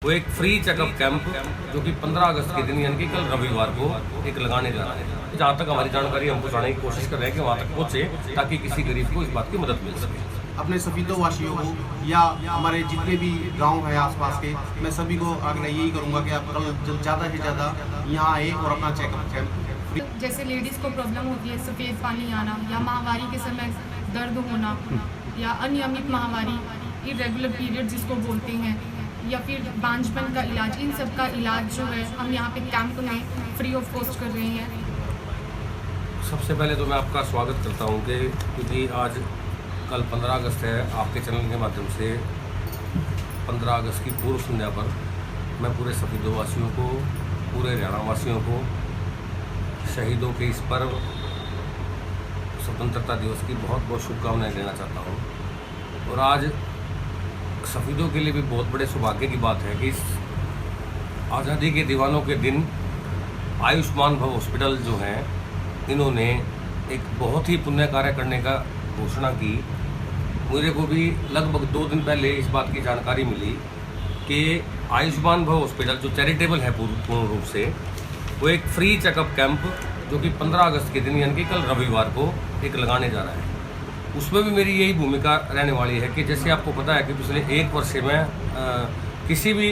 वो एक free checkup camp जो कि 15 अगस्त के दिन यानी कि कल रविवार को एक लगाने जा रहा है। जहाँ तक हमारी जानकारी हम पहुँचाने की कोशिश कर रहे हैं कि वहाँ तक पहुँचे ताकि किसी गरीब को इस बात की मदद मिल सके। अपने सभी वासियों को या हमारे जितने भी गांव हैं आसपास के, मैं सभी को आग्रह यही करूंगा कि आप कल ज़्यादा से ज़्यादा यहाँ आए और अपना चेकअप कैंप। जैसे लेडीज़ को प्रॉब्लम होती है सफ़ेद पानी आना या माहवारी के समय दर्द होना या अनियमित माहवारी, इरेगुलर पीरियड जिसको बोलते हैं, या फिर बांझपन का इलाज, इन सब का इलाज जो है हम यहाँ पे कैंप में फ्री ऑफ कॉस्ट कर रहे हैं। सबसे पहले तो मैं आपका स्वागत करता हूँ कि क्योंकि आज कल 15 अगस्त है, आपके चैनल के माध्यम से 15 अगस्त की पूर्व संध्या पर मैं पूरे सफीदो वासियों को, पूरे हरियाणा वासियों को शहीदों के इस पर्व स्वतंत्रता दिवस की बहुत बहुत शुभकामनाएं देना चाहता हूँ। और आज सफीदों के लिए भी बहुत बड़े सौभाग्य की बात है कि इस आज़ादी के दीवानों के दिन आयुष्मान भव हॉस्पिटल जो है, इन्होंने एक बहुत ही पुण्य कार्य करने का घोषणा की। मुझे को भी लगभग 2 दिन पहले इस बात की जानकारी मिली कि आयुष्मान भव हॉस्पिटल जो चैरिटेबल है पूर्ण रूप से, वो एक फ्री चेकअप कैंप जो कि 15 अगस्त के दिन यानी कि कल रविवार को एक लगाने जा रहा है। उसमें भी मेरी यही भूमिका रहने वाली है कि जैसे आपको पता है कि पिछले 1 वर्ष से मैं किसी भी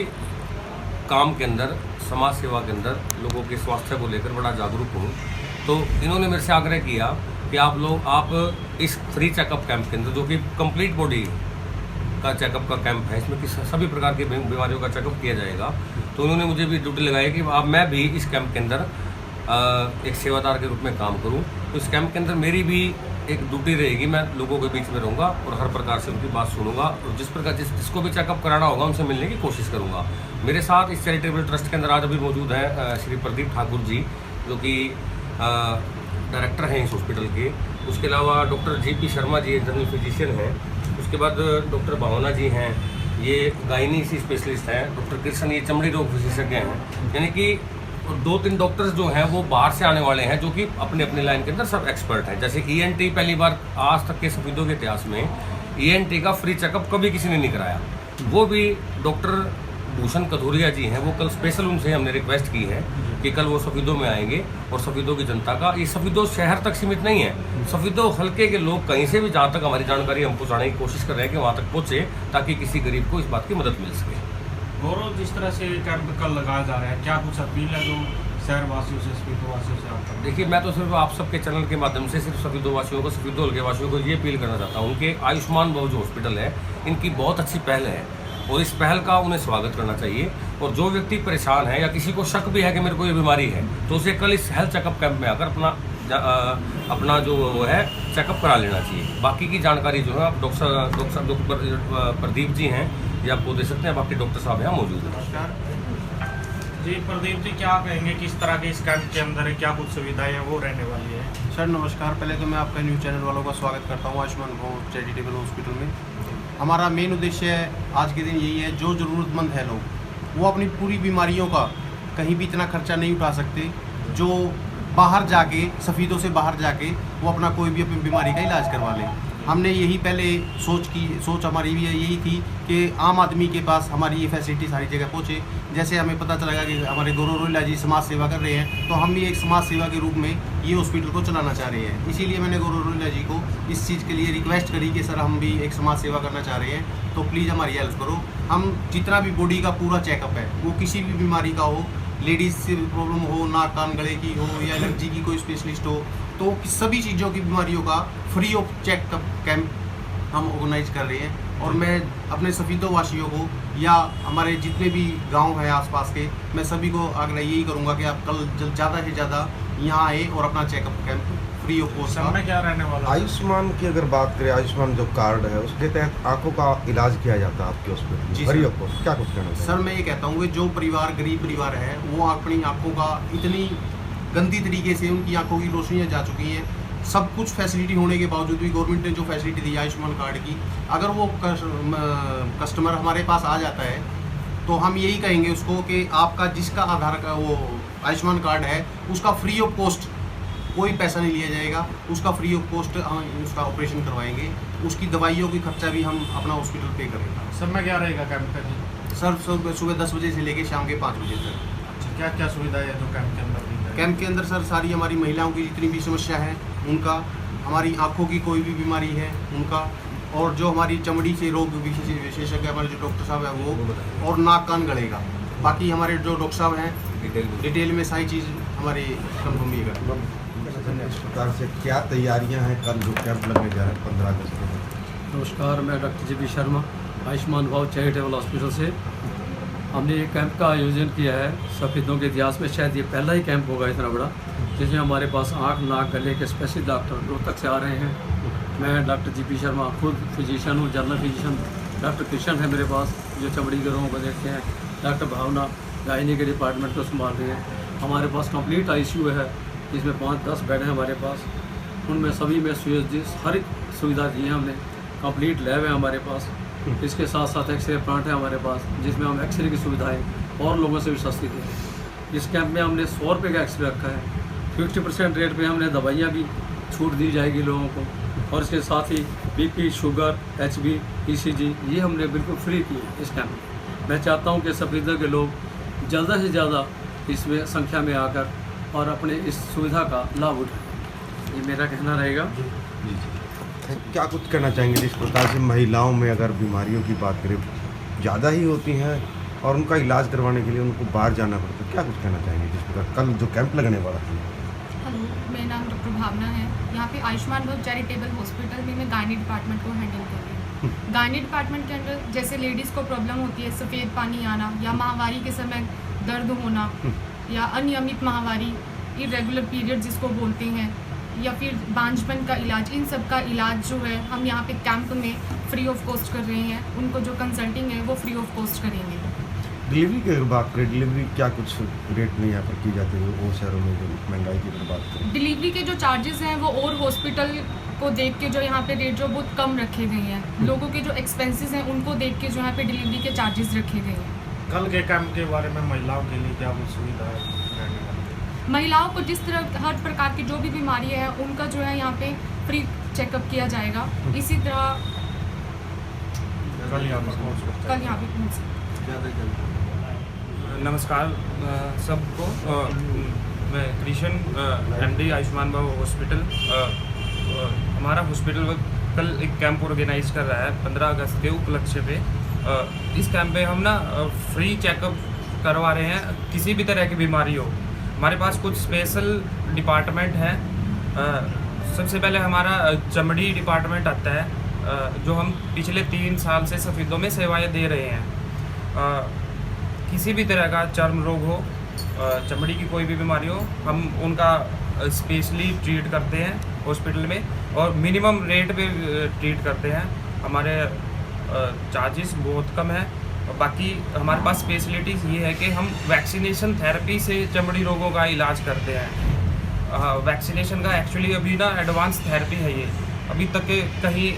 काम के अंदर, समाज सेवा के अंदर लोगों के स्वास्थ्य को लेकर बड़ा जागरूक हूँ। तो इन्होंने मेरे से आग्रह किया कि आप इस फ्री चेकअप कैंप के अंदर, जो कि कंप्लीट बॉडी का चेकअप का कैंप है, इसमें कि सभी प्रकार की बीमारियों का चेकअप किया जाएगा, तो उन्होंने मुझे भी ड्यूटी लगाई कि अब मैं भी इस कैंप के अंदर एक सेवादार के रूप में काम करूं। तो इस कैंप के अंदर मेरी भी एक ड्यूटी रहेगी, मैं लोगों के बीच में रहूँगा और हर प्रकार से उनकी बात सुनूंगा और जिसको भी चेकअप कराना होगा उनसे मिलने की कोशिश करूँगा। मेरे साथ इस चैरिटेबल ट्रस्ट के अंदर आज अभी मौजूद हैं श्री प्रदीप ठाकुर जी, जो कि डायरेक्टर हैं इस हॉस्पिटल के। उसके अलावा doctor GP. Sharma ji general physician हैं। उसके बाद डॉक्टर भावना जी हैं, ये गायनी स्पेशलिस्ट हैं। डॉक्टर कृष्ण ये चमड़ी रोग विशेषज्ञ हैं। यानी कि 2-3 डॉक्टर्स जो हैं वो बाहर से आने वाले हैं, जो कि अपने अपने लाइन के अंदर सब एक्सपर्ट हैं। जैसे ENT पहली बार आज तक के सफीदों के इतिहास में ENT का फ्री चेकअप कभी किसी ने नहीं कराया। वो भी डॉक्टर भूषण कथोरिया जी हैं। वो कल स्पेशल उनसे हमने रिक्वेस्ट की है कि कल वो सफीदों में आएंगे और सफीदों की जनता का, ये सफीदों शहर तक सीमित नहीं है, सफीदों हल्के के लोग कहीं से भी, जहाँ तक हमारी जानकारी हम पहुँचाने की कोशिश कर रहे हैं कि वहाँ तक पहुँचे ताकि किसी गरीब को इस बात की मदद मिल सके। गौरव, जिस तरह से कैंप कल लगाया जा रहा है, क्या कुछ अपील है जो शहर वासियों से, सफीदो वासियों से आप? देखिए, मैं तो सिर्फ आप सबके चैनल के माध्यम से सिर्फ सफीदो वासियों को, सफीदो हल्के वासियों को ये अपील करना चाहता हूँ कि आयुष्मान भव जो हॉस्पिटल है, इनकी बहुत अच्छी पहल है और इस पहल का उन्हें स्वागत करना चाहिए। और जो व्यक्ति परेशान है या किसी को शक भी है कि मेरे को ये बीमारी है, तो उसे कल इस हेल्थ चेकअप कैंप में आकर अपना जो है चेकअप करा लेना चाहिए। बाकी की जानकारी जो है आप डॉक्टर प्रदीप जी हैं, ये आपको दे सकते हैं। बाकी डॉक्टर साहब यहाँ मौजूद हैं। नमस्कार जी। प्रदीप जी, क्या कहेंगे किस तरह के इस कैंप के अंदर क्या कुछ सुविधाएं हैं वो रहने वाली है? सर नमस्कार, पहले तो मैं आपका न्यूज़ चैनल वालों का स्वागत करता हूँ आयुष्मान भव चैरिटेबल हॉस्पिटल में। हमारा मेन उद्देश्य है आज के दिन यही है, जो ज़रूरतमंद है लोग, वो अपनी पूरी बीमारियों का कहीं भी इतना खर्चा नहीं उठा सकते, जो बाहर जाके, सफीदों से बाहर जाके वो अपना कोई भी अपनी बीमारी का इलाज करवा लें। हमने यही पहले सोच हमारी भी यही थी कि आम आदमी के पास हमारी ये फैसिलिटी सारी जगह पहुँचे। जैसे हमें पता चला कि हमारे गौरव रोहिला जी समाज सेवा कर रहे हैं, तो हम भी एक समाज सेवा के रूप में ये हॉस्पिटल को चलाना चाह रहे हैं। इसीलिए मैंने गौरव रोहिला जी को इस चीज़ के लिए रिक्वेस्ट करी कि सर हम भी एक समाज सेवा करना चाह रहे हैं, तो प्लीज़ हमारी हेल्प करो। हम जितना भी बॉडी का पूरा चेकअप है, वो किसी भी बीमारी का हो, लेडीज़ से प्रॉब्लम हो, नाक कान गले की हो या एलर्जी की कोई स्पेशलिस्ट हो, तो सभी चीज़ों की बीमारियों का फ्री ऑफ चेकअप कैंप हम ऑर्गेनाइज कर रहे हैं। और मैं अपने सफीदो वासियों को या हमारे जितने भी गांव हैं आसपास के, मैं सभी को आग्रह यही करूंगा कि आप कल ज़्यादा से ज़्यादा यहाँ आए और अपना checkup camp free of cost. समय क्या रहने वाला? आयुष्मान की अगर बात करें, आयुष्मान जो कार्ड है उसके तहत आंखों का इलाज किया जाता है आपके हॉस्पिटल जी में, फ्री ऑफ कॉस्ट। क्या कुछ कहना चाहिए? सर मैं ये कहता हूँ कि जो परिवार गरीब परिवार है, वो अपनी आंखों का इतनी गंदी तरीके से उनकी आंखों की रोशनियाँ जा चुकी हैं, सब कुछ फैसिलिटी होने के बावजूद भी गवर्नमेंट ने जो फैसिलिटी दी आयुष्मान कार्ड की, अगर वो कस्टमर हमारे पास आ जाता है तो हम यही कहेंगे उसको कि आपका जिसका आधार का वो आयुष्मान कार्ड है, उसका फ्री ऑफ कॉस्ट कोई पैसा नहीं लिया जाएगा, उसका फ्री ऑफ कॉस्ट हम उसका ऑपरेशन करवाएंगे, उसकी दवाइयों की खर्चा भी हम अपना हॉस्पिटल पे करेंगे। समय क्या रहेगा कैंप का? सर सुबह 10 बजे से लेकर शाम के 5 बजे तक। अच्छा, क्या क्या सुविधाएं है जो कैंप के अंदर दी जाएगी? कैंप के अंदर सर सारी हमारी महिलाओं की जितनी भी समस्या है उनका, हमारी आँखों की कोई भी बीमारी है उनका, और जो हमारी चमड़ी से रोग विशेषज्ञ हमारे जो डॉक्टर साहब हैं वो, और नाक कान गले का। बाकी हमारे जो डॉक्टर साहब हैं डिटेल में सारी चीज़ हमारे कंफर्म ही करें। इस प्रकार से क्या तैयारियां हैं कल जो कैंप लगने जा रहे हैं 15 अगस्त को? नमस्कार, मैं डॉक्टर JP शर्मा आयुष्मान भाव चैरिटेबल हॉस्पिटल से। हमने एक कैंप का आयोजन किया है। सफ़ेदों के इतिहास में शायद ये पहला ही कैंप होगा इतना बड़ा, जिसमें हमारे पास आँख नाक गले के स्पेशलिस्ट डॉक्टर रोहतक से आ रहे हैं। मैं डॉक्टर JP शर्मा खुद फिजिशियन हूँ, जनरल फिजिशियन। डॉक्टर कृष्ण है मेरे पास जो चमड़ी के रोगों को देखते हैं। डॉक्टर भावना गायनी के डिपार्टमेंट को संभाल रही है। हमारे पास कंप्लीट ICU है, जिसमें 5-10 बेड हैं हमारे पास। उनमें सभी में सुयोजित हर एक सुविधा दी है हमने। कंप्लीट लैब है हमारे पास। इसके साथ साथ एक्सरे प्लांट है हमारे पास, जिसमें हम एक्सरे की सुविधाएं और लोगों से भी सस्ती देते हैं। इस कैंप में हमने 100 रुपये का एक्सरे रखा है। 50% रेट पे हमने दवाइयाँ भी छूट दी जाएगी लोगों को, और इसके साथ ही BP, शुगर, HB, ECG ये हमने बिल्कुल फ्री की है इस कैंप में। मैं चाहता हूँ कि सफेदा के लोग ज़्यादा से ज़्यादा इसमें संख्या में आकर और अपने इस सुविधा का लाभ उठाएं, ये मेरा कहना रहेगा। क्या कुछ कहना चाहेंगे जिस प्रकार से महिलाओं में अगर बीमारियों की बात करें ज़्यादा ही होती हैं और उनका इलाज करवाने के लिए उनको बाहर जाना पड़ता है, क्या कुछ कहना चाहेंगे जिस प्रकार कल जो कैंप लगने वाला है? हेलो, मेरा नाम डॉक्टर भावना है। यहाँ पे आयुष्मान भाव चैरिटेबल हॉस्पिटल में मैं गायनी डिपार्टमेंट को हैंडल कर रही हूँ। गायनी डिपार्टमेंट के अंदर जैसे लेडीज़ को प्रॉब्लम होती है सफ़ेद पानी आना, या माहवारी के समय दर्द होना, या अनियमित माहवारी, इरेगुलर पीरियड जिसको बोलते हैं, या फिर बांझपन का इलाज, इन सब का इलाज जो है हम यहाँ पे कैंप में फ्री ऑफ कॉस्ट कर रहे हैं। उनको जो कंसल्टिंग है वो फ्री ऑफ कॉस्ट करेंगे। डिलीवरी की अगर बात करें, डिलीवरी क्या कुछ रेट में यहाँ पर की जाती है वो शहरों में जो महंगाई की अगर बात करें? डिलीवरी के जो चार्जेस हैं वो और हॉस्पिटल को देख के जो यहाँ पे रेट जो बहुत कम रखे गए हैं। लोगों के जो एक्सपेंसेस हैं उनको देख के जो यहाँ पे डिलीवरी के चार्जेस रखे गए हैं। कल के कैंप के बारे में महिलाओं के लिए क्या कुछ सुविधा है रहने वाली? महिलाओं को जिस तरह हर प्रकार की जो भी बीमारी है उनका जो है यहाँ पे फ्री चेकअप किया जाएगा। इसी तरह कल यहाँ पर पहुँच सकते हैं। कल यहाँ पे पहुँच सकते हैं। नमस्कार सबको। मैं कृष्ण MD आयुष्मान भाव हॉस्पिटल। हमारा हॉस्पिटल कल एक कैंप ऑर्गेनाइज कर रहा है 15 अगस्त के उपलक्ष्य पे। इस कैंप में हम ना फ्री चेकअप करवा रहे हैं, किसी भी तरह की बीमारी हो। हमारे पास कुछ स्पेशल डिपार्टमेंट हैं। सबसे पहले हमारा चमड़ी डिपार्टमेंट आता है, जो हम पिछले 3 साल से सफ़ेदों में सेवाएं दे रहे हैं। किसी भी तरह का चर्म रोग हो, चमड़ी की कोई भी बीमारी हो, हम उनका स्पेशली ट्रीट करते हैं हॉस्पिटल में, और मिनिमम रेट पे ट्रीट करते हैं। हमारे चार्जेस बहुत कम है। बाकी हमारे पास स्पेशलिटीज़ ये है कि हम वैक्सीनेशन थेरेपी से चमड़ी रोगों का इलाज करते हैं। वैक्सीनेशन का एक्चुअली अभी ना एडवांस थेरेपी है ये। अभी तक के कहीं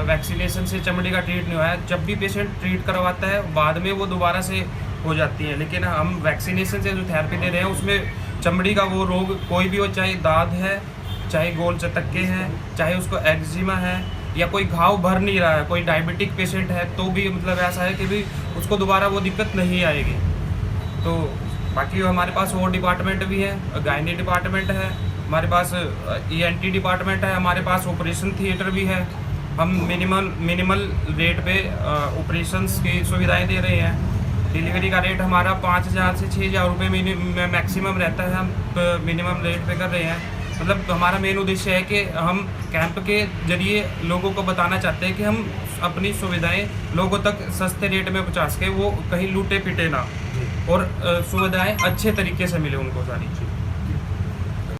वैक्सीनेशन से चमड़ी का ट्रीट नहीं हुआ है। जब भी पेशेंट ट्रीट करवाता है बाद में वो दोबारा से हो जाती है, लेकिन हम वैक्सीनेशन से जो थेरेपी दे रहे हैं उसमें चमड़ी का वो रोग कोई भी हो, चाहे दाद है, चाहे गोल चटक्के हैं, चाहे उसको एक्जिमा है, या कोई घाव भर नहीं रहा है, कोई डायबिटिक पेशेंट है तो भी मतलब ऐसा है कि भी उसको दोबारा वो दिक्कत नहीं आएगी। तो बाकी हमारे पास और डिपार्टमेंट भी है, गायनी डिपार्टमेंट है, हमारे पास ENT डिपार्टमेंट है, हमारे पास ऑपरेशन थिएटर भी है। हम मिनिमल रेट पे ऑपरेशंस की सुविधाएं दे रहे हैं। डिलीवरी का रेट हमारा 5,000 से 6,000 रुपये मैक्सिमम रहता है। हम मिनिमम रेट पे कर रहे हैं। मतलब हमारा मेन उद्देश्य है कि हम कैंप के जरिए लोगों को बताना चाहते हैं कि हम अपनी सुविधाएं लोगों तक सस्ते रेट में पहुँचा सके, वो कहीं लूटे पिटे ना, और सुविधाएं अच्छे तरीके से मिले उनको सारी।